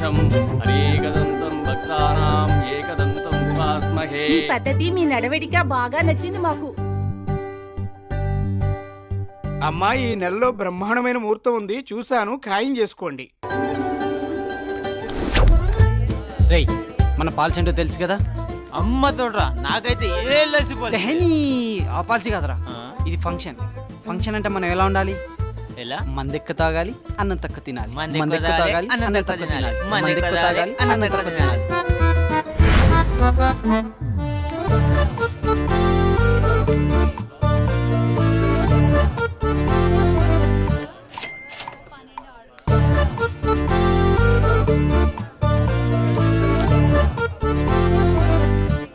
కవచం అనేకదంతం భక్తానాం ఏకదంతం ఉపాస్మహే. మీ పద్ధతి మీ నడవడిక బాగా నచ్చింది మాకు. అమ్మా, ఈ నెలలో బ్రహ్మాండమైన ముహూర్తం ఉంది, చూశాను, ఖాయం చేసుకోండి. రేయ్, మన పాలసీ ఏంటో తెలుసు కదా. అమ్మ తోడ్రా, నాకైతే ఏ లసిపోలే. ఆ పాలసీ కాదురా, ఇది ఫంక్షన్. ఫంక్షన్ అంటే మనం ఎలా ఉండాలి? ఎలా? మందెక్క తాగాలి, అన్నం తక్క తినాలి. మందెక్కువ మందెక్క తాగాలి, తాగాలి, అన్నం అన్నం తక్కువ తక్క తినాలి. తినాలి. మందెక్కువ మందెక్క తాగాలి, తాగాలి, అన్నం అన్నం తక్కువ తక్క తినాలి. తినాలి.